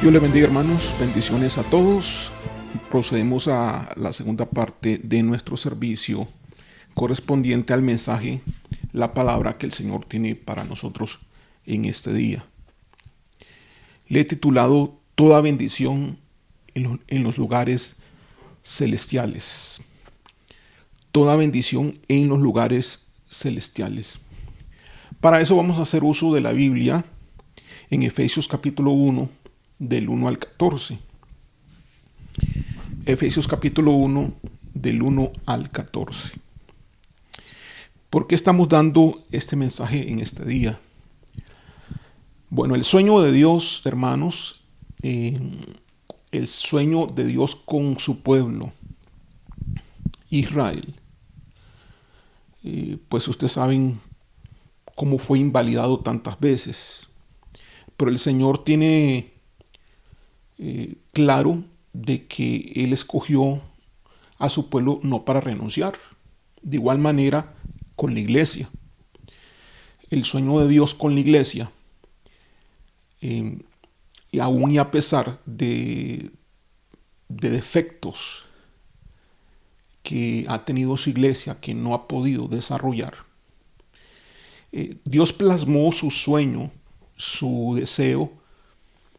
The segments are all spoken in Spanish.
Dios le bendiga, hermanos, bendiciones a todos. Procedemos a la segunda parte de nuestro servicio correspondiente al mensaje, la palabra que el Señor tiene para nosotros en este día. Le he titulado Toda bendición en los lugares celestiales. Toda bendición en los lugares celestiales. Para eso vamos a hacer uso de la Biblia en Efesios capítulo 1, del 1 al 14. Efesios capítulo 1, del 1 al 14. ¿Por qué estamos dando este mensaje en este día? Bueno, el sueño de Dios, hermanos, el sueño de Dios con su pueblo, Israel, pues ustedes saben cómo fue invalidado tantas veces. Pero el Señor tiene claro de que Él escogió a su pueblo no para renunciar. De igual manera con la iglesia. El sueño de Dios con la iglesia, y aún y a pesar de defectos que ha tenido su iglesia que no ha podido desarrollar, Dios plasmó su sueño, su deseo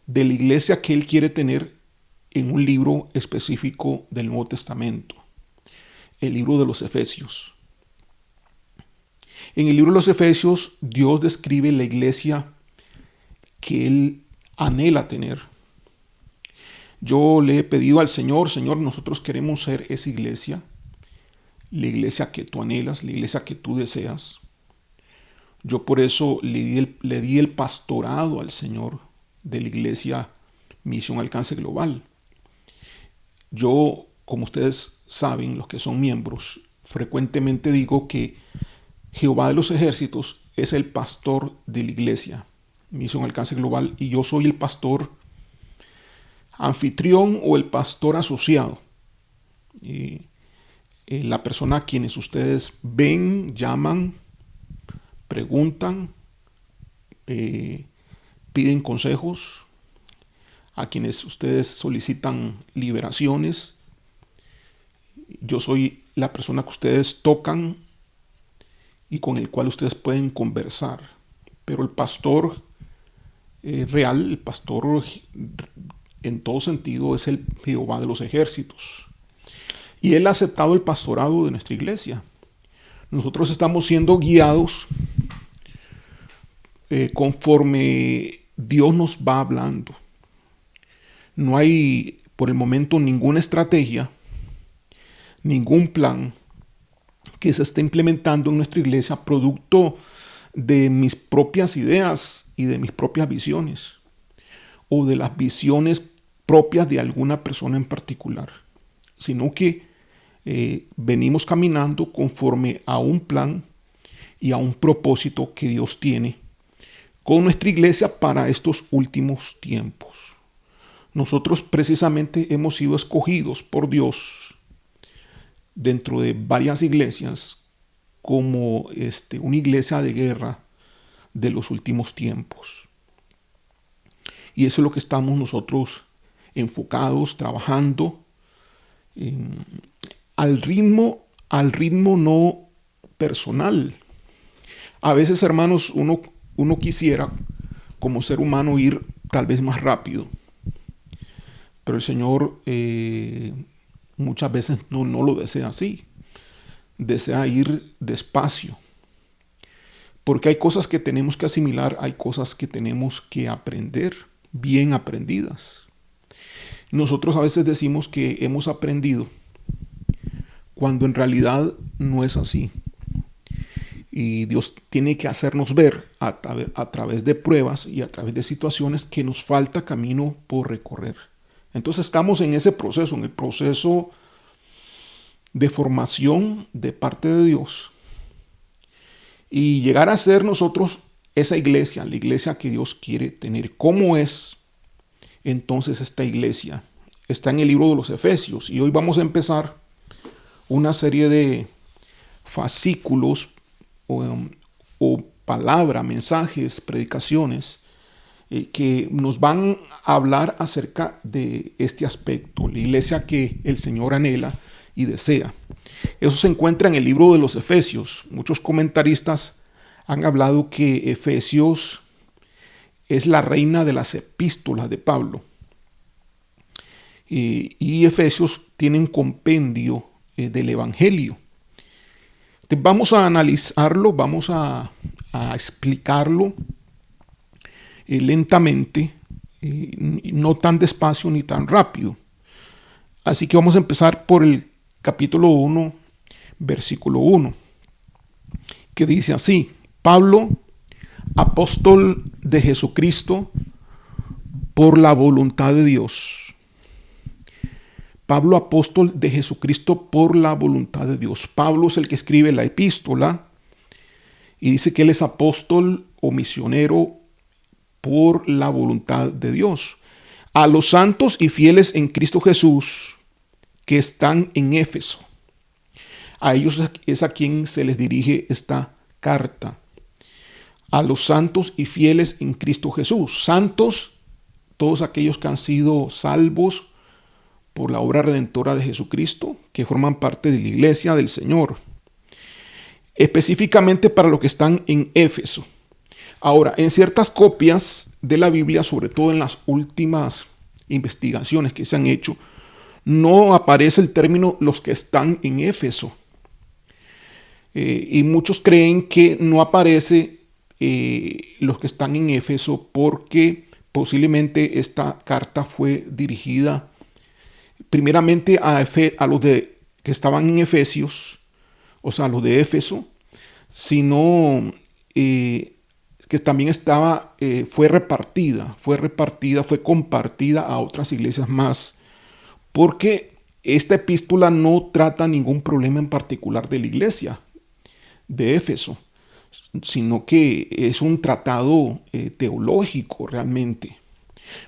de la iglesia que Él quiere tener en un libro específico del Nuevo Testamento, el libro de los Efesios. En el libro de los Efesios, Dios describe la iglesia que Él anhela tener. Yo le he pedido al Señor, Señor, nosotros queremos ser esa iglesia, la iglesia que tú anhelas, la iglesia que tú deseas. Yo por eso le di el pastorado al Señor de la iglesia Misión Alcance Global. Yo, como ustedes saben, los que son miembros, frecuentemente digo que Jehová de los ejércitos es el pastor de la iglesia Misión Alcance Global y yo soy el pastor anfitrión o el pastor asociado. La persona a quienes ustedes ven, llaman, preguntan, piden consejos, a quienes ustedes solicitan liberaciones. Yo soy la persona que ustedes tocan y con el cual ustedes pueden conversar. Pero el pastor real, el pastor en todo sentido es el Jehová de los ejércitos. Y Él ha aceptado el pastorado de nuestra iglesia. Nosotros estamos siendo guiados conforme Dios nos va hablando. No hay por el momento ninguna estrategia, ningún plan que se esté implementando en nuestra iglesia producto de mis propias ideas y de mis propias visiones o de las visiones propias de alguna persona en particular, sino que venimos caminando conforme a un plan y a un propósito que Dios tiene con nuestra iglesia para estos últimos tiempos. Nosotros precisamente hemos sido escogidos por Dios dentro de varias iglesias como una iglesia de guerra de los últimos tiempos. Y eso es lo que estamos nosotros enfocados, trabajando al ritmo no personal. A veces, hermanos, uno quisiera como ser humano ir tal vez más rápido. Pero el Señor muchas veces no lo desea así. Desea ir despacio. Porque hay cosas que tenemos que asimilar, hay cosas que tenemos que aprender, bien aprendidas. Nosotros a veces decimos que hemos aprendido, cuando en realidad no es así. Y Dios tiene que hacernos ver a través de pruebas y a través de situaciones que nos falta camino por recorrer. Entonces estamos en ese proceso, en el proceso de formación de parte de Dios. Y llegar a ser nosotros esa iglesia, la iglesia que Dios quiere tener. ¿Cómo es entonces esta iglesia? Está en el libro de los Efesios. Y hoy vamos a empezar una serie de fascículos o palabras, mensajes, predicaciones que nos van a hablar acerca de este aspecto, la iglesia que el Señor anhela y desea. Eso se encuentra en el libro de los Efesios. Muchos comentaristas han hablado que Efesios es la reina de las epístolas de Pablo. Y Efesios tiene un compendio del Evangelio. Entonces vamos a analizarlo, vamos a explicarlo lentamente, no tan despacio ni tan rápido. Así que vamos a empezar por el capítulo 1, versículo 1, que dice así: Pablo, apóstol de Jesucristo, por la voluntad de Dios. Pablo, apóstol de Jesucristo por la voluntad de Dios. Pablo es el que escribe la epístola y dice que él es apóstol o misionero por la voluntad de Dios. A los santos y fieles en Cristo Jesús que están en Éfeso. A ellos es a quien se les dirige esta carta. A los santos y fieles en Cristo Jesús. Santos, todos aquellos que han sido salvos por la obra redentora de Jesucristo, que forman parte de la iglesia del Señor. Específicamente para los que están en Éfeso. Ahora, en ciertas copias de la Biblia, sobre todo en las últimas investigaciones que se han hecho, no aparece el término los que están en Éfeso. Y muchos creen que no aparece los que están en Éfeso porque posiblemente esta carta fue dirigida primeramente a los que estaban en Efesios, o sea, los de Éfeso, sino que también fue compartida a otras iglesias más, porque esta epístola no trata ningún problema en particular de la iglesia de Éfeso, sino que es un tratado teológico realmente,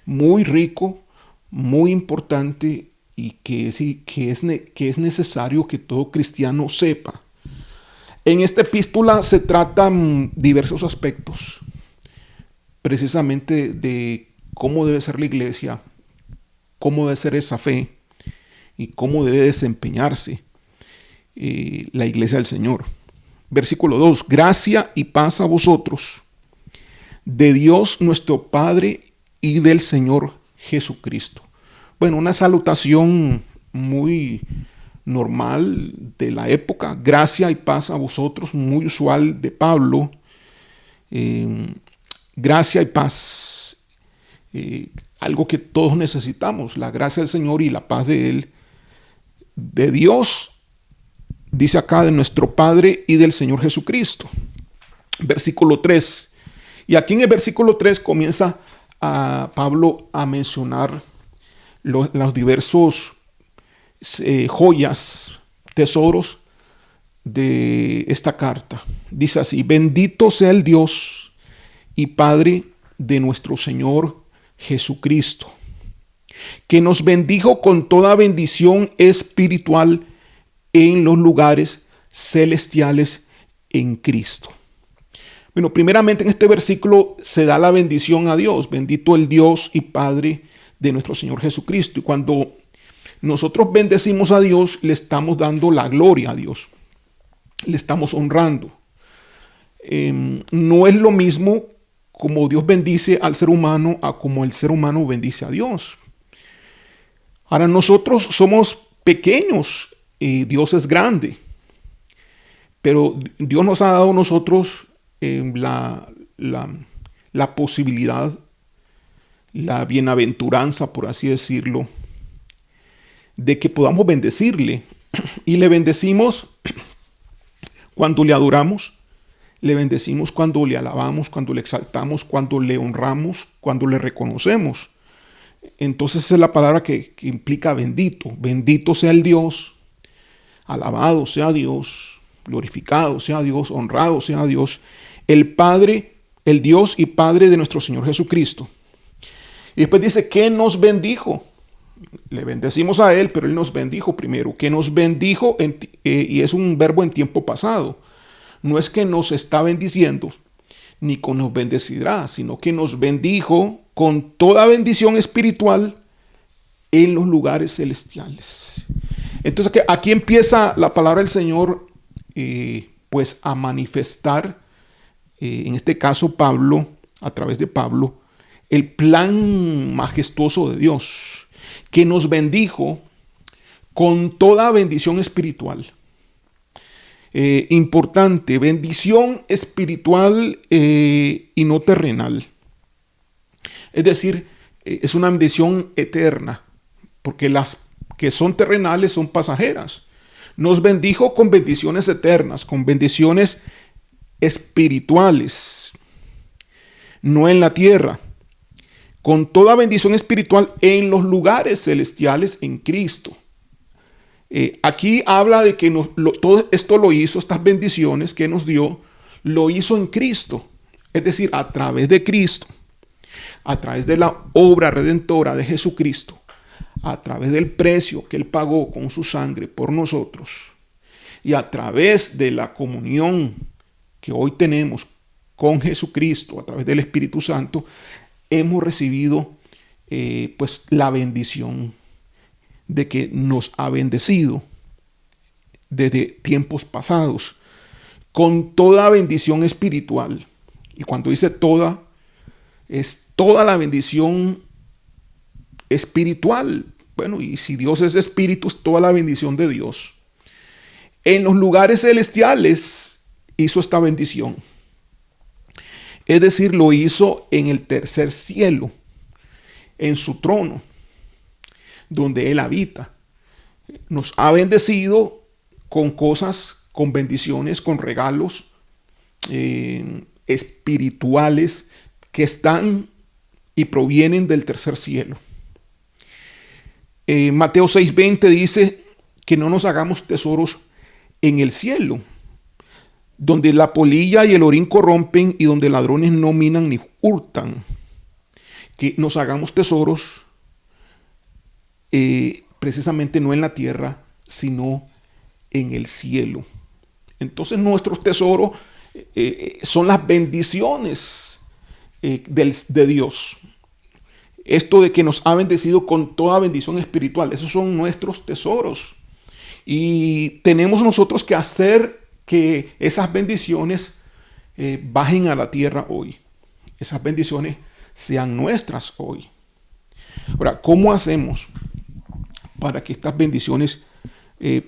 muy rico, muy importante, y que es necesario que todo cristiano sepa. En esta epístola se tratan diversos aspectos, precisamente de cómo debe ser la iglesia, cómo debe ser esa fe y cómo debe desempeñarse la iglesia del Señor. Versículo 2: gracia y paz a vosotros, de Dios nuestro Padre y del Señor Jesucristo. Bueno, una salutación muy normal de la época. Gracia y paz a vosotros, muy usual de Pablo. Gracia y paz, algo que todos necesitamos, la gracia del Señor y la paz de Él, de Dios, dice acá, de nuestro Padre y del Señor Jesucristo. Versículo 3. Y aquí en el versículo 3 comienza Pablo a mencionar los diversos joyas, tesoros de esta carta. Dice así: bendito sea el Dios y Padre de nuestro Señor Jesucristo, que nos bendijo con toda bendición espiritual en los lugares celestiales en Cristo. Bueno, primeramente en este versículo se da la bendición a Dios. Bendito el Dios y Padre de nuestro Señor Jesucristo. Y cuando nosotros bendecimos a Dios, le estamos dando la gloria a Dios. Le estamos honrando. No es lo mismo como Dios bendice al ser humano a como el ser humano bendice a Dios. Ahora, nosotros somos pequeños y Dios es grande. Pero Dios nos ha dado a nosotros la posibilidad, la bienaventuranza, por así decirlo, de que podamos bendecirle. Y le bendecimos cuando le adoramos, le bendecimos cuando le alabamos, cuando le exaltamos, cuando le honramos, cuando le reconocemos. Entonces esa es la palabra que implica bendito. Bendito sea el Dios, alabado sea Dios, glorificado sea Dios, honrado sea Dios, el Padre, el Dios y Padre de nuestro Señor Jesucristo. Y después dice que nos bendijo. Le bendecimos a Él, pero Él nos bendijo primero. Que nos bendijo, y es un verbo en tiempo pasado. No es que nos está bendiciendo, ni con nos bendecirá, sino que nos bendijo con toda bendición espiritual en los lugares celestiales. Entonces aquí empieza la palabra del Señor pues a manifestar, en este caso Pablo, a través de Pablo, el plan majestuoso de Dios, que nos bendijo con toda bendición espiritual. Importante, bendición espiritual y no terrenal. Es decir, es una bendición eterna, porque las que son terrenales son pasajeras. Nos bendijo con bendiciones eternas, con bendiciones espirituales, no en la tierra, con toda bendición espiritual en los lugares celestiales en Cristo. Aquí habla de que todo esto lo hizo, estas bendiciones que nos dio, lo hizo en Cristo, es decir, a través de Cristo, a través de la obra redentora de Jesucristo, a través del precio que Él pagó con su sangre por nosotros y a través de la comunión que hoy tenemos con Jesucristo, a través del Espíritu Santo, hemos recibido pues la bendición de que nos ha bendecido desde tiempos pasados con toda bendición espiritual. Y cuando dice toda, es toda la bendición espiritual. Bueno, y si Dios es espíritu, es toda la bendición de Dios. En los lugares celestiales hizo esta bendición. Es decir, lo hizo en el tercer cielo, en su trono, donde Él habita. Nos ha bendecido con cosas, con bendiciones, con regalos espirituales que están y provienen del tercer cielo. Mateo 6:20 dice que no nos hagamos tesoros en el cielo, donde la polilla y el orín corrompen y donde ladrones no minan ni hurtan. Que nos hagamos tesoros precisamente no en la tierra, sino en el cielo. Entonces nuestros tesoros son las bendiciones de Dios. Esto de que nos ha bendecido con toda bendición espiritual, esos son nuestros tesoros. Y tenemos nosotros que hacer que esas bendiciones bajen a la tierra hoy. Esas bendiciones sean nuestras hoy. Ahora, ¿cómo hacemos para que estas bendiciones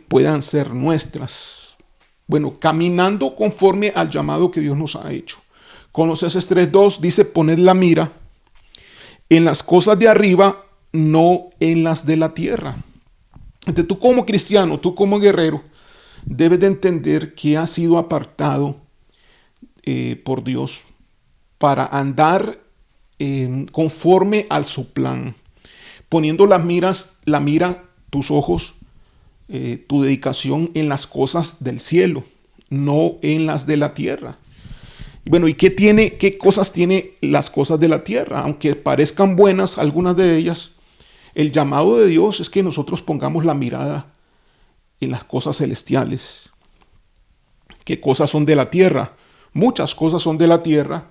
puedan ser nuestras? Bueno, caminando conforme al llamado que Dios nos ha hecho. Colosenses 3:2 dice: poned la mira en las cosas de arriba, no en las de la tierra. Entonces, tú como cristiano, tú como guerrero, debes de entender que has sido apartado por Dios para andar conforme a su plan, poniendo la mira, tus ojos, tu dedicación en las cosas del cielo, no en las de la tierra. Bueno, ¿y qué cosas tiene las cosas de la tierra? Aunque parezcan buenas algunas de ellas, el llamado de Dios es que nosotros pongamos la mirada en las cosas celestiales. ¿Qué cosas son de la tierra? Muchas cosas son de la tierra.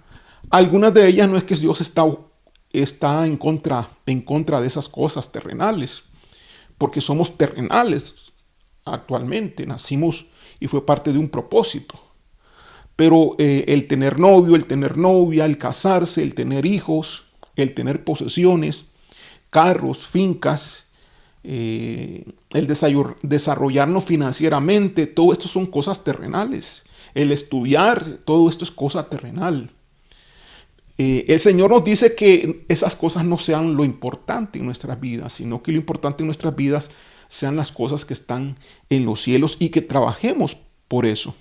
Algunas de ellas no es que Dios está en contra de esas cosas terrenales, porque somos terrenales actualmente, nacimos y fue parte de un propósito. Pero el tener novio, el tener novia, el casarse, el tener hijos, el tener posesiones, carros, fincas, el desarrollarnos financieramente, todo esto son cosas terrenales. El estudiar, todo esto es cosa terrenal. El Señor nos dice que esas cosas no sean lo importante en nuestras vidas, sino que lo importante en nuestras vidas sean las cosas que están en los cielos y que trabajemos por eso.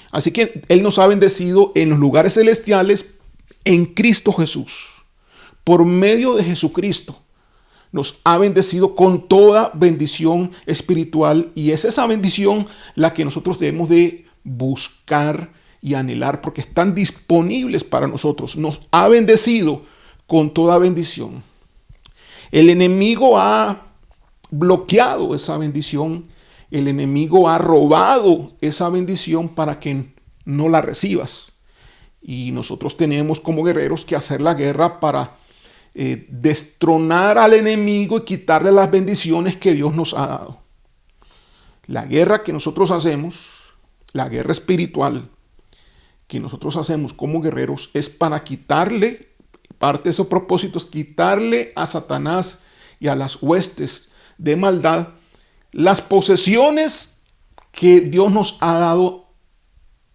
Así que Él nos ha bendecido en los lugares celestiales en Cristo Jesús. Por medio de Jesucristo nos ha bendecido con toda bendición espiritual, y es esa bendición la que nosotros debemos de buscar y anhelar, porque están disponibles para nosotros. Nos ha bendecido con toda bendición. El enemigo ha bloqueado esa bendición. El enemigo ha robado esa bendición para que no la recibas. Y nosotros tenemos como guerreros que hacer la guerra para destronar al enemigo y quitarle las bendiciones que Dios nos ha dado. La guerra que nosotros hacemos, la guerra espiritual que nosotros hacemos como guerreros, es para quitarle, parte de esos propósitos, quitarle a Satanás y a las huestes de maldad las posesiones que Dios nos ha dado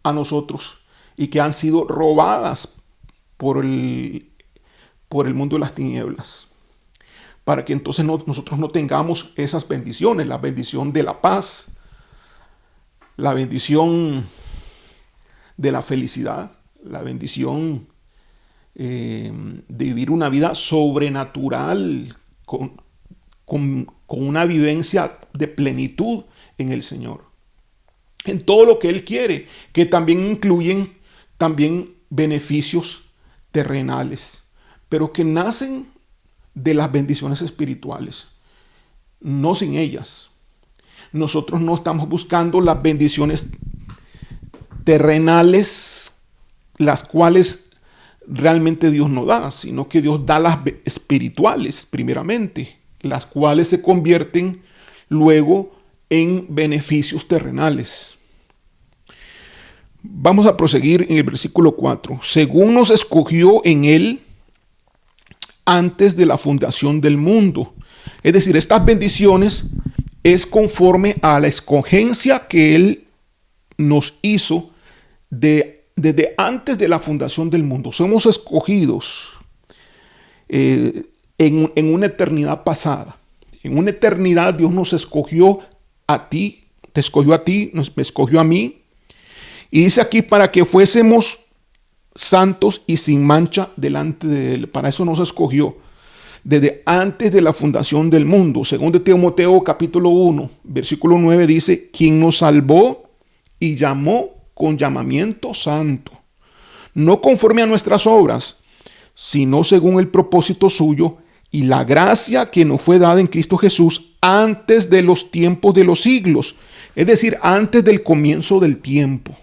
a nosotros y que han sido robadas por el mundo de las tinieblas, para que entonces nosotros no tengamos esas bendiciones, la bendición de la paz, la bendición de la felicidad, la bendición de vivir una vida sobrenatural con una vivencia de plenitud en el Señor, en todo lo que Él quiere, que también incluyen también beneficios terrenales, pero que nacen de las bendiciones espirituales, no sin ellas. Nosotros no estamos buscando las bendiciones terrenales, las cuales realmente Dios no da, sino que Dios da las espirituales primeramente, las cuales se convierten luego en beneficios terrenales. Vamos a proseguir en el versículo 4. Según nos escogió en Él antes de la fundación del mundo. Es decir, estas bendiciones es conforme a la escogencia que Él nos hizo desde antes de la fundación del mundo. Somos escogidos en una eternidad pasada. En una eternidad Dios nos escogió a ti, te escogió a ti, me escogió a mí. Y dice aquí para que fuésemos santos y sin mancha delante de Él. Para eso nos escogió desde antes de la fundación del mundo. Según de Timoteo capítulo 1, versículo 9 dice, quien nos salvó y llamó con llamamiento santo, no conforme a nuestras obras, sino según el propósito suyo y la gracia que nos fue dada en Cristo Jesús antes de los tiempos de los siglos, es decir, antes del comienzo del tiempo.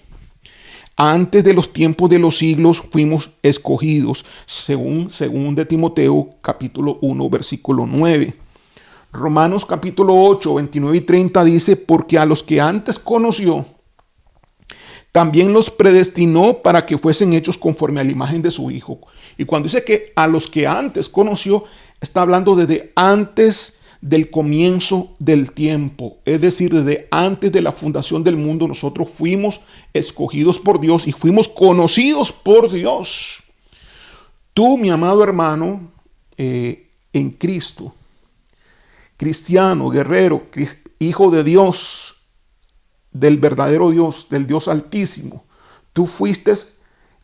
Antes de los tiempos de los siglos fuimos escogidos, según de Timoteo capítulo 1, versículo 9. Romanos capítulo 8, 29 y 30 dice, porque a los que antes conoció, también los predestinó para que fuesen hechos conforme a la imagen de su Hijo. Y cuando dice que a los que antes conoció, está hablando desde antes del comienzo del tiempo, es decir, desde antes de la fundación del mundo, nosotros fuimos escogidos por Dios y fuimos conocidos por Dios. Tú, mi amado hermano, en Cristo, cristiano, guerrero, hijo de Dios, del verdadero Dios, del Dios Altísimo, tú fuiste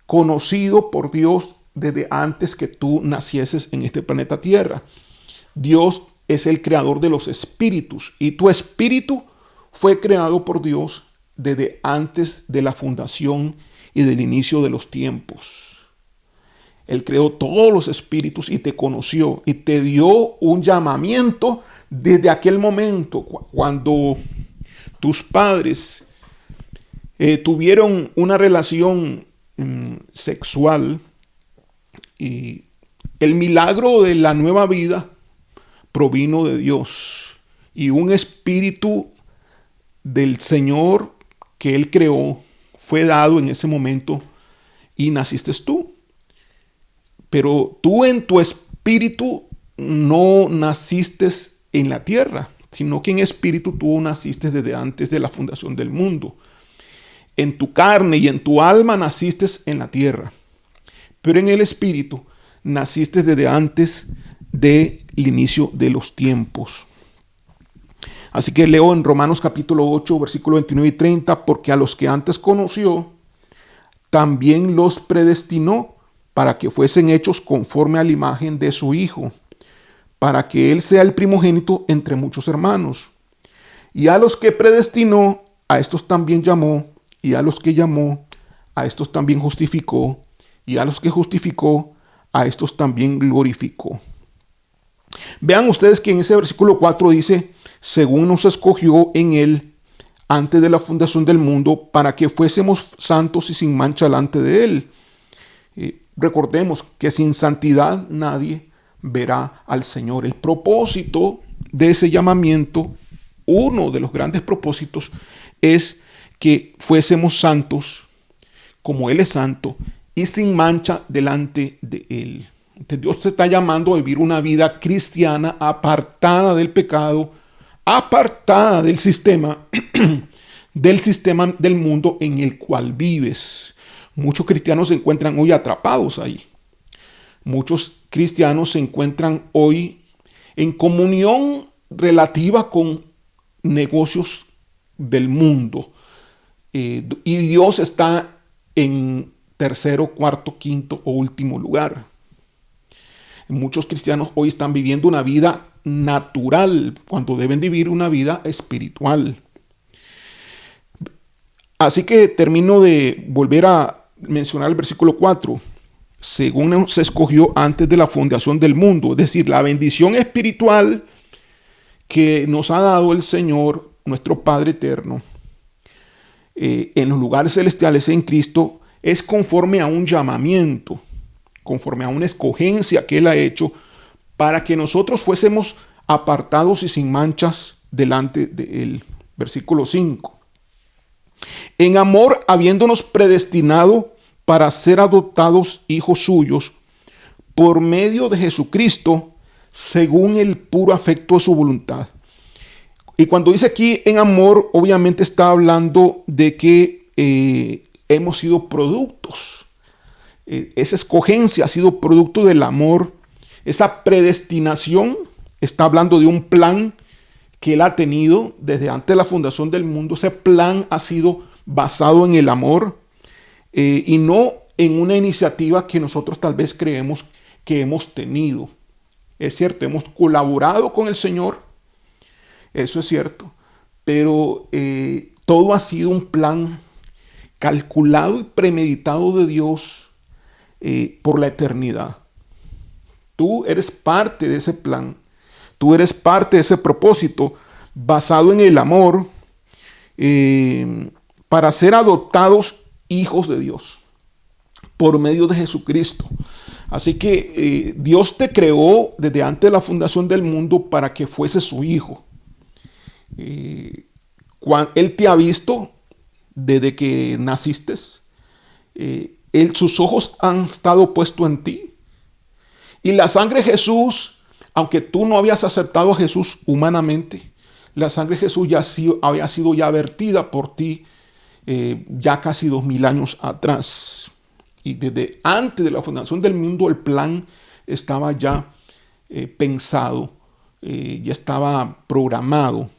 conocido por Dios desde antes que tú nacieses en este planeta Tierra. Dios es el creador de los espíritus y tu espíritu fue creado por Dios desde antes de la fundación y del inicio de los tiempos. Él creó todos los espíritus y te conoció y te dio un llamamiento desde aquel momento cuando tus padres tuvieron una relación sexual y el milagro de la nueva vida provino de Dios y un espíritu del Señor que Él creó fue dado en ese momento y naciste tú. Pero tú en tu espíritu no naciste en la tierra, sino que en espíritu tú naciste desde antes de la fundación del mundo. En tu carne y en tu alma naciste en la tierra, pero en el espíritu naciste desde antes del inicio de los tiempos. Así que leo en Romanos capítulo 8, versículo 29 y 30, porque a los que antes conoció, también los predestinó para que fuesen hechos conforme a la imagen de su Hijo, para que Él sea el primogénito entre muchos hermanos. Y a los que predestinó, a estos también llamó, y a los que llamó, a estos también justificó, y a los que justificó, a estos también glorificó. Vean ustedes que en ese versículo 4 dice, según nos escogió en Él antes de la fundación del mundo, para que fuésemos santos y sin mancha delante de Él. recordemos que sin santidad nadie verá al Señor. El propósito de ese llamamiento, uno de los grandes propósitos, es que fuésemos santos como Él es santo y sin mancha delante de Él. Entonces, Dios te está llamando a vivir una vida cristiana apartada del pecado, apartada del sistema, del mundo en el cual vives. Muchos cristianos se encuentran hoy atrapados ahí. Muchos cristianos se encuentran hoy en comunión relativa con negocios del mundo. Y Dios está en tercero, cuarto, quinto o último lugar. Muchos cristianos hoy están viviendo una vida natural cuando deben vivir una vida espiritual. Así que termino de volver a mencionar el versículo 4. Según se escogió antes de la fundación del mundo, es decir, la bendición espiritual que nos ha dado el Señor, nuestro Padre eterno, en los lugares celestiales en Cristo, es conforme a un llamamiento, conforme a una escogencia que Él ha hecho para que nosotros fuésemos apartados y sin manchas delante de Él. Versículo 5. En amor, habiéndonos predestinado para ser adoptados hijos suyos por medio de Jesucristo, según el puro afecto de su voluntad. Y cuando dice aquí en amor, obviamente está hablando de que hemos sido productos. Esa escogencia ha sido producto del amor. Esa predestinación está hablando de un plan que Él ha tenido desde antes de la fundación del mundo. Ese plan ha sido basado en el amor y no en una iniciativa que nosotros tal vez creemos que hemos tenido. Es cierto, hemos colaborado con el Señor, eso es cierto, pero todo ha sido un plan calculado y premeditado de Dios por la eternidad. Tú eres parte de ese plan, tú eres parte de ese propósito basado en el amor para ser adoptados hijos de Dios por medio de Jesucristo. Así que Dios te creó desde antes de la fundación del mundo para que fuese su hijo. Él te ha visto desde que naciste. Sus ojos han estado puestos en ti. Y la sangre de Jesús, aunque tú no habías aceptado a Jesús humanamente, la sangre de Jesús había sido ya vertida por ti ya casi 2000 años atrás. Y desde antes de la fundación del mundo el plan estaba ya pensado, ya estaba programado,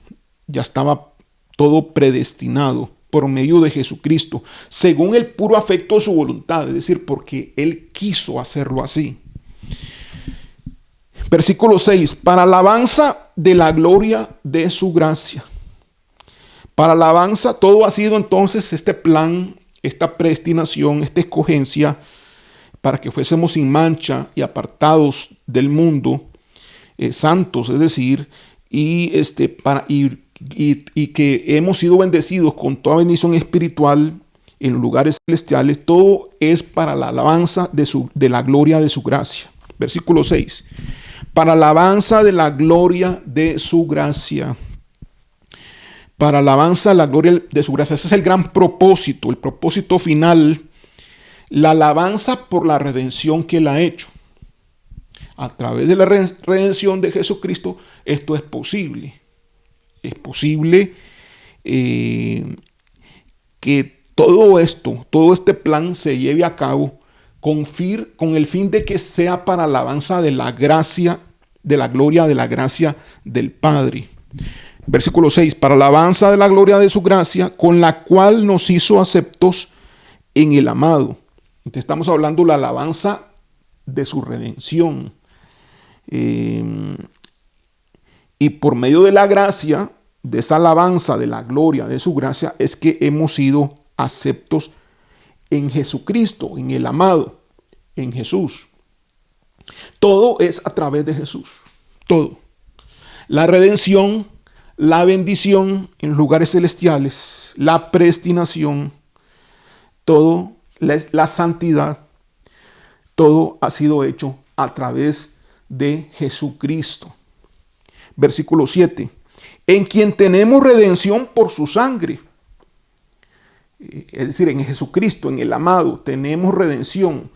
ya estaba todo predestinado por medio de Jesucristo, según el puro afecto de su voluntad, es decir, porque Él quiso hacerlo así. Versículo 6, para alabanza de la gloria de su gracia. Para alabanza, todo ha sido entonces este plan, esta predestinación, esta escogencia, para que fuésemos sin mancha y apartados del mundo, santos, es decir, y que hemos sido bendecidos con toda bendición espiritual en los lugares celestiales. Todo es para la alabanza de la gloria de su gracia. Versículo 6. Para alabanza de la gloria de su gracia. Para alabanza de la gloria de su gracia. Ese es el gran propósito, el propósito final. La alabanza por la redención que Él ha hecho. A través de la redención de Jesucristo, esto es posible. Es posible que todo esto, todo este plan se lleve a cabo con el fin de que sea para alabanza de la gracia, de la gloria, de la gracia del Padre. Versículo 6, para alabanza de la gloria de su gracia, con la cual nos hizo aceptos en el amado. Entonces estamos hablando de la alabanza de su redención. Y por medio de la gracia, de esa alabanza de la gloria de su gracia, es que hemos sido aceptos en Jesucristo, en el amado, en Jesús. Todo es a través de Jesús. Todo. La redención, la bendición en lugares celestiales, la predestinación, todo, la santidad, todo ha sido hecho a través de Jesucristo. Versículo 7. En quien tenemos redención por su sangre. Es decir, en Jesucristo, en el amado, tenemos redención.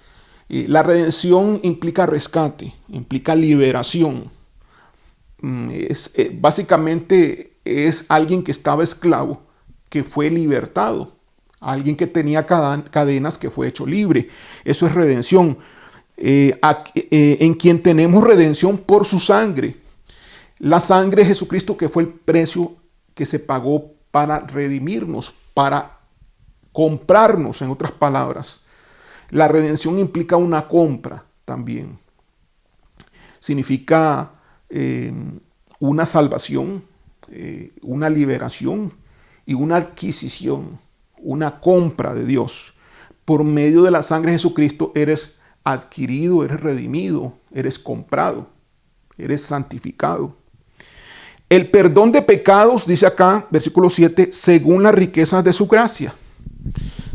La redención implica rescate, implica liberación. Básicamente es alguien que estaba esclavo, que fue libertado. Alguien que tenía cadenas, que fue hecho libre. Eso es redención. En quien tenemos redención por su sangre. La sangre de Jesucristo, que fue el precio que se pagó para redimirnos, para comprarnos, en otras palabras. La redención implica una compra también. Significa una salvación, una liberación y una adquisición, una compra de Dios. Por medio de la sangre de Jesucristo eres adquirido, eres redimido, eres comprado, eres santificado. El perdón de pecados, dice acá, versículo 7, según las riquezas de su gracia.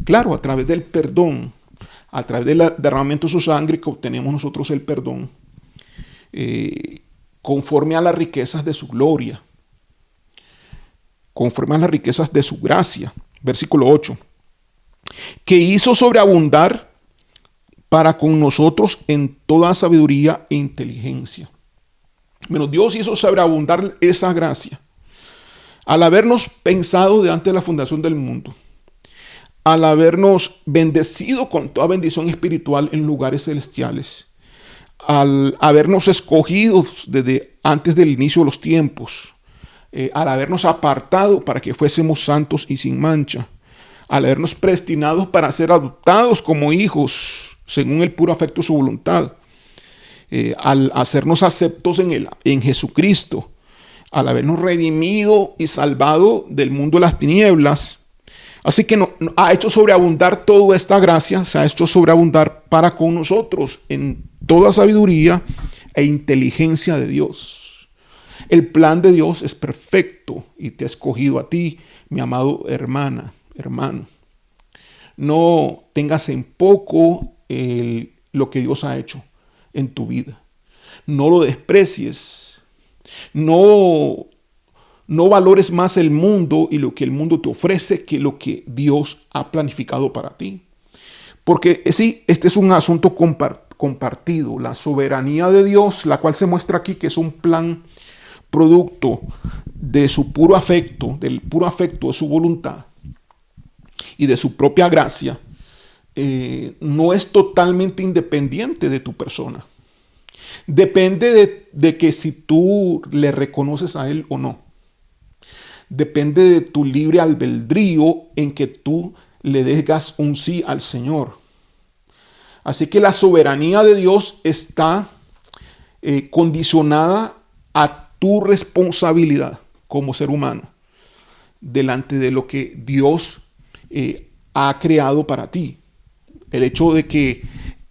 Claro, a través del perdón, a través del derramamiento de su sangre que obtenemos nosotros el perdón, conforme a las riquezas de su gloria, conforme a las riquezas de su gracia. Versículo 8, que hizo sobreabundar para con nosotros en toda sabiduría e inteligencia. Bueno, Dios hizo sobreabundar esa gracia al habernos pensado de antes de la fundación del mundo, al habernos bendecido con toda bendición espiritual en lugares celestiales, al habernos escogido desde antes del inicio de los tiempos, al habernos apartado para que fuésemos santos y sin mancha, al habernos predestinados para ser adoptados como hijos según el puro afecto de su voluntad, al hacernos aceptos en Jesucristo, al habernos redimido y salvado del mundo de las tinieblas. Así que ha hecho sobreabundar toda esta gracia, se ha hecho sobreabundar para con nosotros en toda sabiduría e inteligencia de Dios. El plan de Dios es perfecto y te ha escogido a ti, mi amado hermano. No tengas en poco lo que Dios ha hecho en tu vida. No lo desprecies. No valores más el mundo y lo que el mundo te ofrece que lo que Dios ha planificado para ti. Porque sí, este es un asunto compartido. La soberanía de Dios, la cual se muestra aquí, que es un plan producto de su puro afecto, del puro afecto de su voluntad y de su propia gracia, no es totalmente independiente de tu persona. Depende de que si tú le reconoces a Él o no. Depende de tu libre albedrío en que tú le digas un sí al Señor. Así que la soberanía de Dios está condicionada a tu responsabilidad como ser humano delante de lo que Dios ha creado para ti. El hecho de que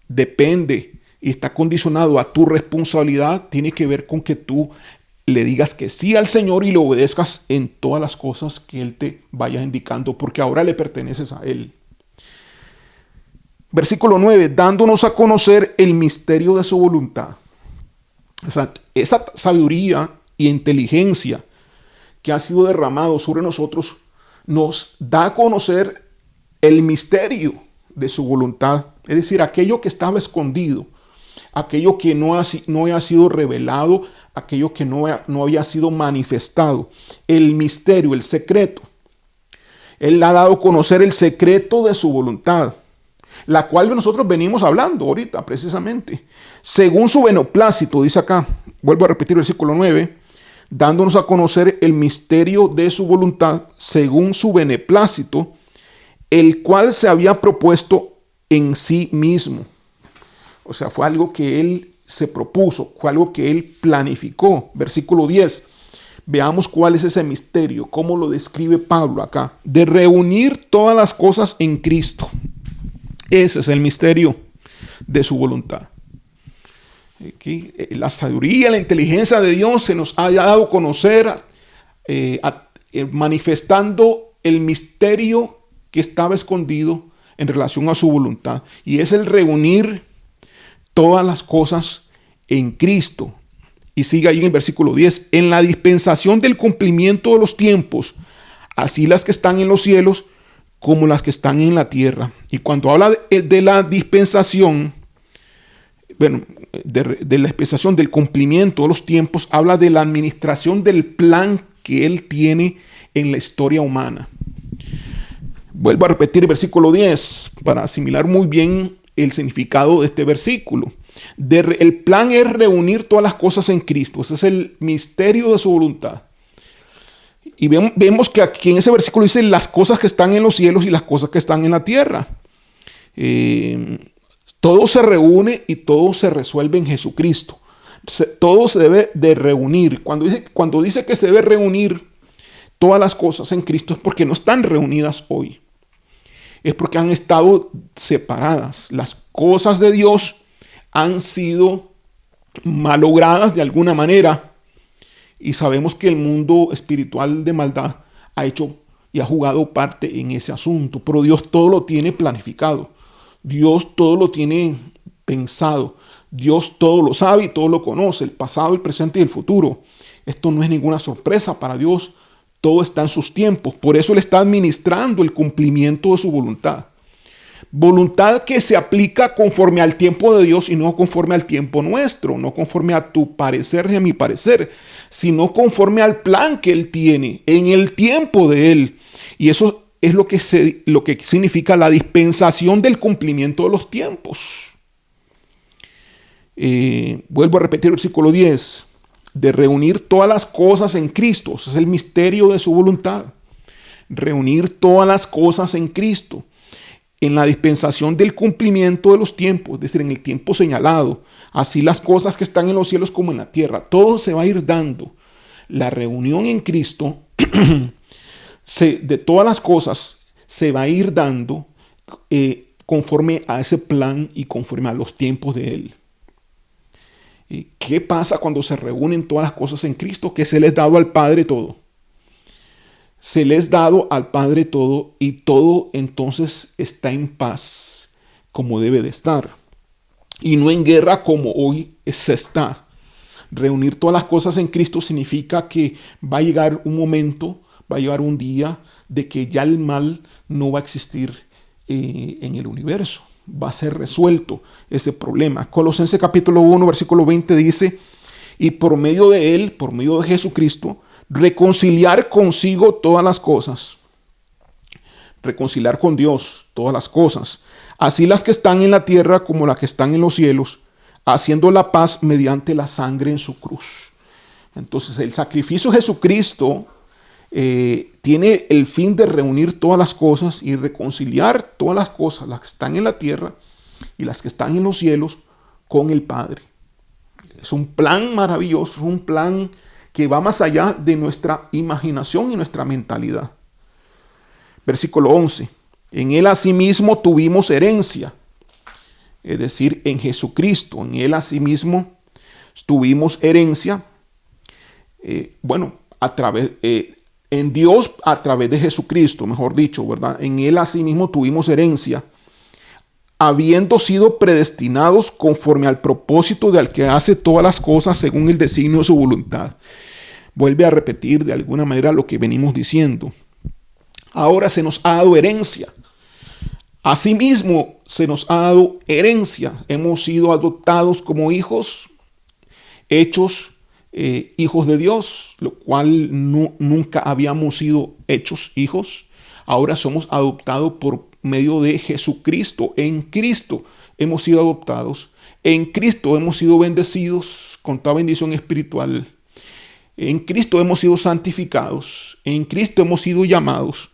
depende y está condicionado a tu responsabilidad tiene que ver con que tú le digas que sí al Señor y le obedezcas en todas las cosas que Él te vaya indicando, porque ahora le perteneces a Él. Versículo 9, dándonos a conocer el misterio de su voluntad. O sea, esa sabiduría y inteligencia que ha sido derramado sobre nosotros nos da a conocer el misterio de su voluntad, es decir, aquello que estaba escondido, aquello que no había sido revelado, aquello que no había sido manifestado, el misterio, el secreto. Él ha dado a conocer el secreto de su voluntad, la cual nosotros venimos hablando ahorita precisamente. Según su beneplácito, dice acá, vuelvo a repetir el versículo 9, dándonos a conocer el misterio de su voluntad, según su beneplácito, el cual se había propuesto en sí mismo. O sea, fue algo que Él se propuso, fue algo que Él planificó. Versículo 10. Veamos cuál es ese misterio, cómo lo describe Pablo acá. De reunir todas las cosas en Cristo. Ese es el misterio de su voluntad. Aquí, la sabiduría, la inteligencia de Dios se nos ha dado a conocer, manifestando el misterio que estaba escondido en relación a su voluntad. Y es el reunir todas las cosas en Cristo. Y sigue ahí en el versículo 10, en la dispensación del cumplimiento de los tiempos, así las que están en los cielos como las que están en la tierra. Y cuando habla de la dispensación, bueno, de la dispensación del cumplimiento de los tiempos, habla de la administración del plan que Él tiene en la historia humana. Vuelvo a repetir el versículo 10 para asimilar muy bien el significado de este versículo. El plan es reunir todas las cosas en Cristo. Ese es el misterio de su voluntad. Y vemos que aquí en ese versículo dice las cosas que están en los cielos y las cosas que están en la tierra. Todo se reúne y todo se resuelve en Jesucristo. Todo se debe de reunir. Cuando dice que se debe reunir todas las cosas en Cristo, es porque no están reunidas hoy. Es porque han estado separadas. Las cosas de Dios han sido malogradas de alguna manera. Y sabemos que el mundo espiritual de maldad ha hecho y ha jugado parte en ese asunto. Pero Dios todo lo tiene planificado. Dios todo lo tiene pensado. Dios todo lo sabe y todo lo conoce. El pasado, el presente y el futuro. Esto no es ninguna sorpresa para Dios. Todo está en sus tiempos. Por eso Él está administrando el cumplimiento de su voluntad. Voluntad que se aplica conforme al tiempo de Dios y no conforme al tiempo nuestro. No conforme a tu parecer ni a mi parecer, sino conforme al plan que Él tiene en el tiempo de Él. Y eso es lo que significa la dispensación del cumplimiento de los tiempos. Vuelvo a repetir el versículo 10. De reunir todas las cosas en Cristo. Ese es el misterio de su voluntad. Reunir todas las cosas en Cristo. En la dispensación del cumplimiento de los tiempos. Es decir, en el tiempo señalado. Así las cosas que están en los cielos como en la tierra. Todo se va a ir dando. La reunión en Cristo de todas las cosas se va a ir dando conforme a ese plan y conforme a los tiempos de Él. ¿Qué pasa cuando se reúnen todas las cosas en Cristo? Que se les ha dado al Padre todo. Se les ha dado al Padre todo y todo entonces está en paz como debe de estar. Y no en guerra como hoy se está. Reunir todas las cosas en Cristo significa que va a llegar un momento, va a llegar un día de que ya el mal no va a existir en el universo. Va a ser resuelto ese problema. Colosenses capítulo 1, versículo 20 dice, y por medio de Él, por medio de Jesucristo, reconciliar consigo todas las cosas. Reconciliar con Dios todas las cosas. Así las que están en la tierra como las que están en los cielos, haciendo la paz mediante la sangre en su cruz. Entonces el sacrificio de Jesucristo tiene el fin de reunir todas las cosas y reconciliar todas las cosas, las que están en la tierra y las que están en los cielos, con el Padre. Es un plan maravilloso, es un plan que va más allá de nuestra imaginación y nuestra mentalidad. Versículo 11. En Él asimismo tuvimos herencia, es decir, en Jesucristo. En Él asimismo tuvimos herencia, en Dios a través de Jesucristo, mejor dicho, ¿verdad? En Él asimismo tuvimos herencia, habiendo sido predestinados conforme al propósito del que hace todas las cosas según el designio de su voluntad. Vuelve a repetir de alguna manera lo que venimos diciendo. Ahora se nos ha dado herencia. Asimismo se nos ha dado herencia. Hemos sido adoptados como hijos, hechos hijos de Dios, lo cual nunca habíamos sido hechos hijos. Ahora somos adoptados por medio de Jesucristo. En Cristo hemos sido adoptados. En Cristo hemos sido bendecidos con toda bendición espiritual. En Cristo hemos sido santificados. En Cristo hemos sido llamados.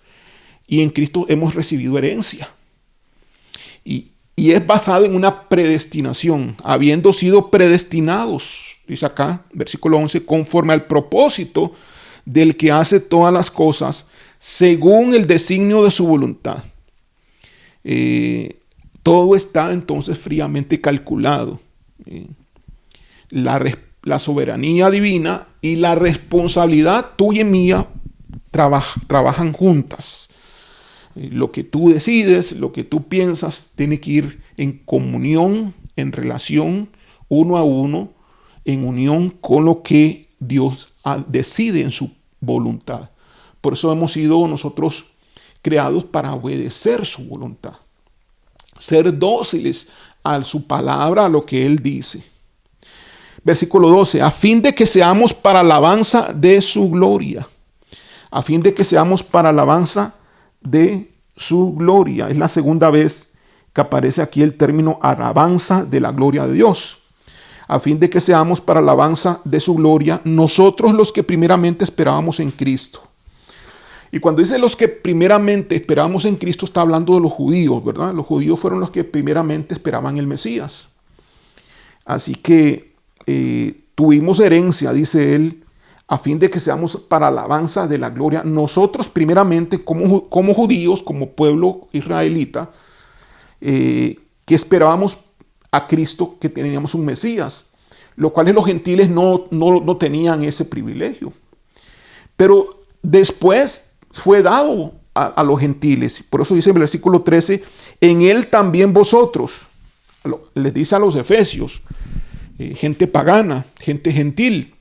Y en Cristo hemos recibido herencia. Y es basado en una predestinación, habiendo sido predestinados. Dice acá, versículo 11, conforme al propósito del que hace todas las cosas según el designio de su voluntad. Todo está entonces fríamente calculado. La soberanía divina y la responsabilidad tuya y mía trabajan juntas. Lo que tú decides, lo que tú piensas, tiene que ir en comunión, en relación uno a uno, en unión con lo que Dios decide en su voluntad. Por eso hemos sido nosotros creados para obedecer su voluntad, ser dóciles a su palabra, a lo que Él dice. Versículo 12, a fin de que seamos para alabanza de su gloria. A fin de que seamos para alabanza de su gloria. Es la segunda vez que aparece aquí el término alabanza de la gloria de Dios. A fin de que seamos para alabanza de su gloria, nosotros los que primeramente esperábamos en Cristo. Y cuando dice los que primeramente esperábamos en Cristo, está hablando de los judíos, ¿verdad? Los judíos fueron los que primeramente esperaban el Mesías. Así que tuvimos herencia, dice él, a fin de que seamos para alabanza de la gloria. Nosotros primeramente como judíos, como pueblo israelita, que esperábamos a Cristo, que teníamos un Mesías, lo cual los gentiles no tenían ese privilegio. Pero después fue dado a los gentiles. Por eso dice en el versículo 13, en él también vosotros, les dice a los efesios, gente pagana, gente gentil,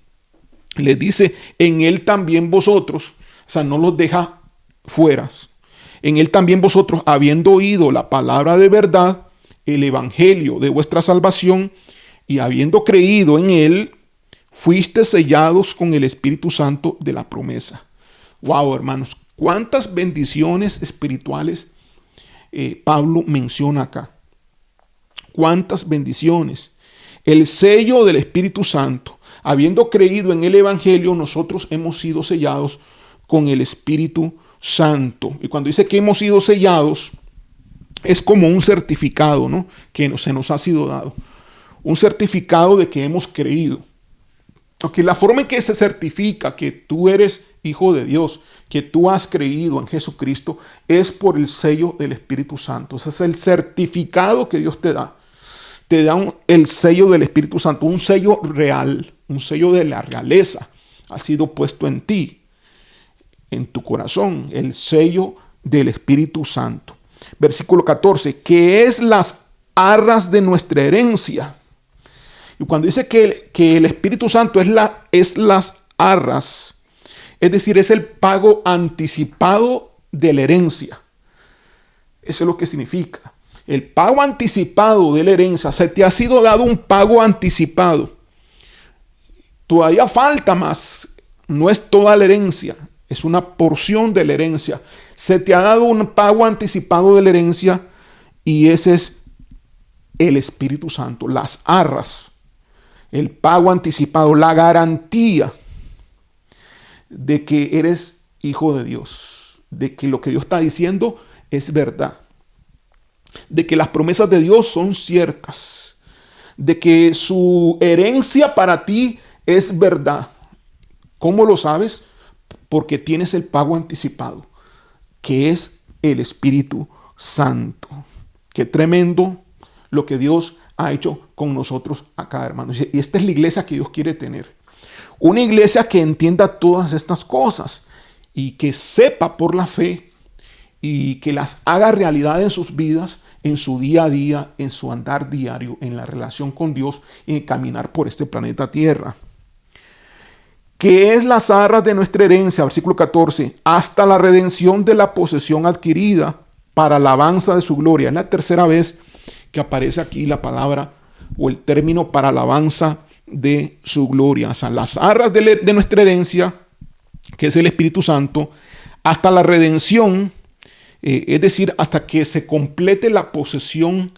les dice, en él también vosotros, o sea, no los deja fuera. En él también vosotros, habiendo oído la palabra de verdad, el evangelio de vuestra salvación, y habiendo creído en él, fuiste sellados con el Espíritu Santo de la promesa. Wow, hermanos, cuántas bendiciones espirituales Pablo menciona acá. Cuántas bendiciones. El sello del Espíritu Santo. Habiendo creído en el evangelio, nosotros hemos sido sellados con el Espíritu Santo. Y cuando dice que hemos sido sellados, es como un certificado, ¿no?, que se nos ha sido dado. Un certificado de que hemos creído. Okay, la forma en que se certifica que tú eres hijo de Dios, que tú has creído en Jesucristo, es por el sello del Espíritu Santo. Ese es el certificado que Dios te da. Te da el sello del Espíritu Santo, un sello real, un sello de la realeza. Ha sido puesto en ti, en tu corazón, el sello del Espíritu Santo. Versículo 14, que es las arras de nuestra herencia. Y cuando dice que el Espíritu Santo es las arras, es decir, es el pago anticipado de la herencia. Eso es lo que significa. El pago anticipado de la herencia. Se te ha sido dado un pago anticipado. Todavía falta más. No es toda la herencia. Es una porción de la herencia. Se te ha dado un pago anticipado de la herencia. Y ese es el Espíritu Santo. Las arras. El pago anticipado. La garantía de que eres hijo de Dios. De que lo que Dios está diciendo es verdad. De que las promesas de Dios son ciertas, de que su herencia para ti es verdad. ¿Cómo lo sabes? Porque tienes el pago anticipado, que es el Espíritu Santo. Qué tremendo lo que Dios ha hecho con nosotros acá, hermanos. Y esta es la iglesia que Dios quiere tener. Una iglesia que entienda todas estas cosas y que sepa por la fe y que las haga realidad en sus vidas, en su día a día, en su andar diario, en la relación con Dios y en caminar por este planeta Tierra. ¿Qué es las arras de nuestra herencia? Versículo 14. Hasta la redención de la posesión adquirida para alabanza de su gloria. Es la tercera vez que aparece aquí la palabra o el término para alabanza de su gloria. O sea, las arras de nuestra herencia, que es el Espíritu Santo, hasta la redención. Es decir, hasta que se complete la posesión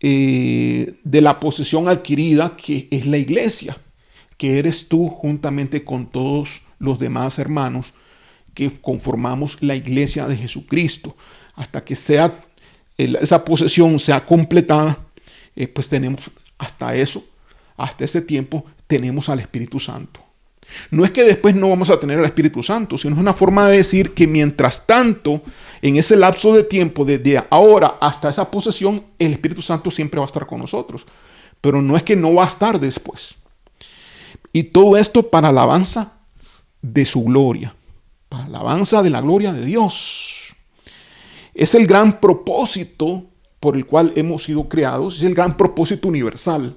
de la posesión adquirida, que es la iglesia, que eres tú juntamente con todos los demás hermanos que conformamos la iglesia de Jesucristo. Hasta que esa posesión sea completada, pues tenemos hasta ese tiempo tenemos al Espíritu Santo. No es que después no vamos a tener al Espíritu Santo, sino es una forma de decir que mientras tanto, en ese lapso de tiempo, desde ahora hasta esa posesión, el Espíritu Santo siempre va a estar con nosotros. Pero no es que no va a estar después. Y todo esto para alabanza de su gloria, para alabanza de la gloria de Dios. Es el gran propósito por el cual hemos sido creados, es el gran propósito universal,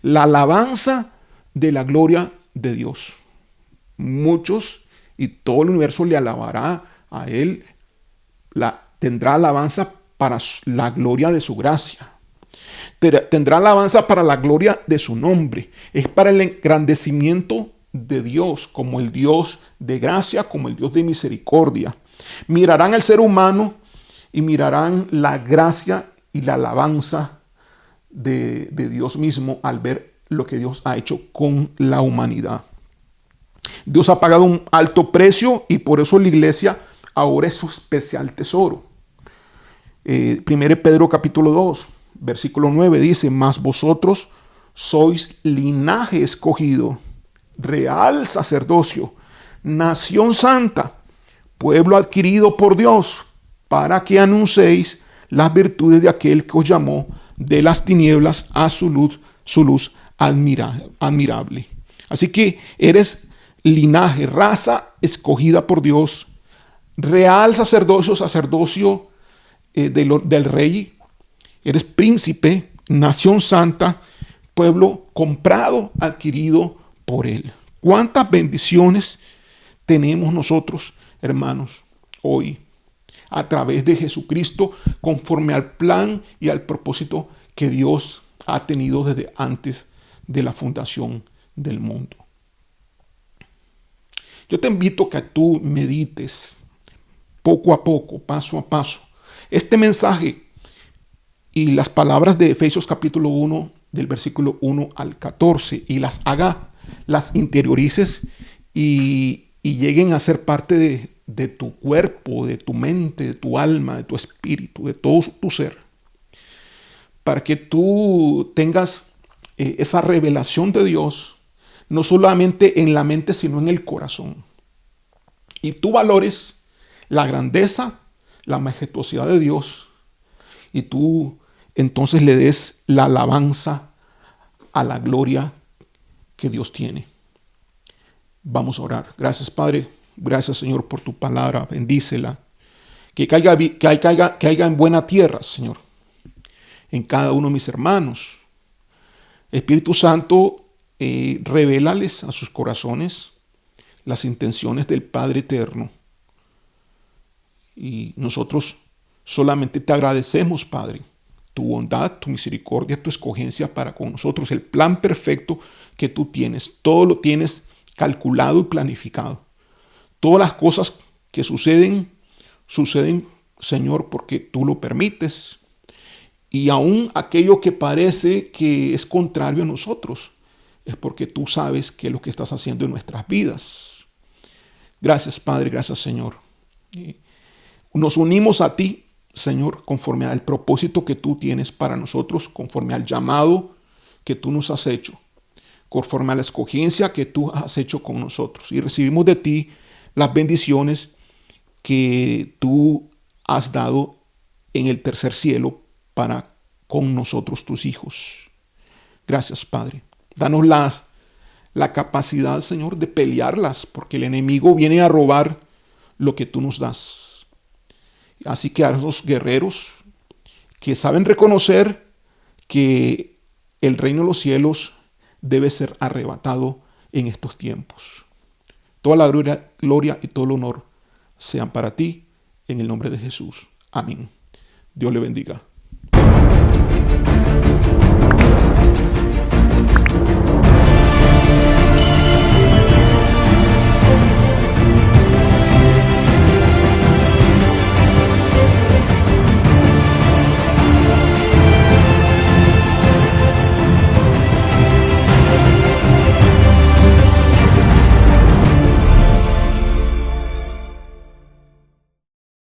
la alabanza de la gloria de Dios. Muchos y todo el universo le alabará a Él, tendrá alabanza para la gloria de su gracia. Tendrá alabanza para la gloria de su nombre. Es para el engrandecimiento de Dios, como el Dios de gracia, como el Dios de misericordia. Mirarán al ser humano y mirarán la gracia y la alabanza de Dios mismo al ver lo que Dios ha hecho con la humanidad. Dios ha pagado un alto precio y por eso la iglesia ahora es su especial tesoro. 1 Pedro capítulo 2, versículo 9 dice: mas vosotros sois linaje escogido, real sacerdocio, nación santa, pueblo adquirido por Dios, para que anunciéis las virtudes de aquel que os llamó de las tinieblas a su luz admirable. Así que eres linaje, raza escogida por Dios, real sacerdocio del rey. Eres príncipe, nación santa, pueblo comprado, adquirido por Él. ¿Cuántas bendiciones tenemos nosotros, hermanos, hoy a través de Jesucristo, conforme al plan y al propósito que Dios ha tenido desde antes de la fundación del mundo? Yo te invito a que tú medites poco a poco, paso a paso, este mensaje y las palabras de Efesios capítulo 1, del versículo 1 al 14, y las interiorices y lleguen a ser parte de tu cuerpo, de tu mente, de tu alma, de tu espíritu, de todo tu ser, para que tú tengas esa revelación de Dios, no solamente en la mente, sino en el corazón. Y tú valores la grandeza, la majestuosidad de Dios, y tú entonces le des la alabanza a la gloria que Dios tiene. Vamos a orar. Gracias, Padre. Gracias, Señor, por tu palabra. Bendícela. Que caiga en buena tierra, Señor, en cada uno de mis hermanos. Espíritu Santo, revélales a sus corazones las intenciones del Padre eterno. Y nosotros solamente te agradecemos, Padre, tu bondad, tu misericordia, tu escogencia para con nosotros, el plan perfecto que tú tienes. Todo lo tienes calculado y planificado. Todas las cosas que suceden, Señor, porque tú lo permites. Y aún aquello que parece que es contrario a nosotros, es porque tú sabes qué es lo que estás haciendo en nuestras vidas. Gracias, Padre, gracias, Señor. Nos unimos a ti, Señor, conforme al propósito que tú tienes para nosotros, conforme al llamado que tú nos has hecho, conforme a la escogencia que tú has hecho con nosotros. Y recibimos de ti las bendiciones que tú has dado en el tercer cielo para con nosotros, tus hijos. Gracias, Padre. Danos la capacidad, Señor, de pelearlas, porque el enemigo viene a robar lo que tú nos das. Así que a esos guerreros que saben reconocer que el reino de los cielos debe ser arrebatado en estos tiempos. Toda la gloria y todo el honor sean para ti, en el nombre de Jesús. Amén. Dios le bendiga.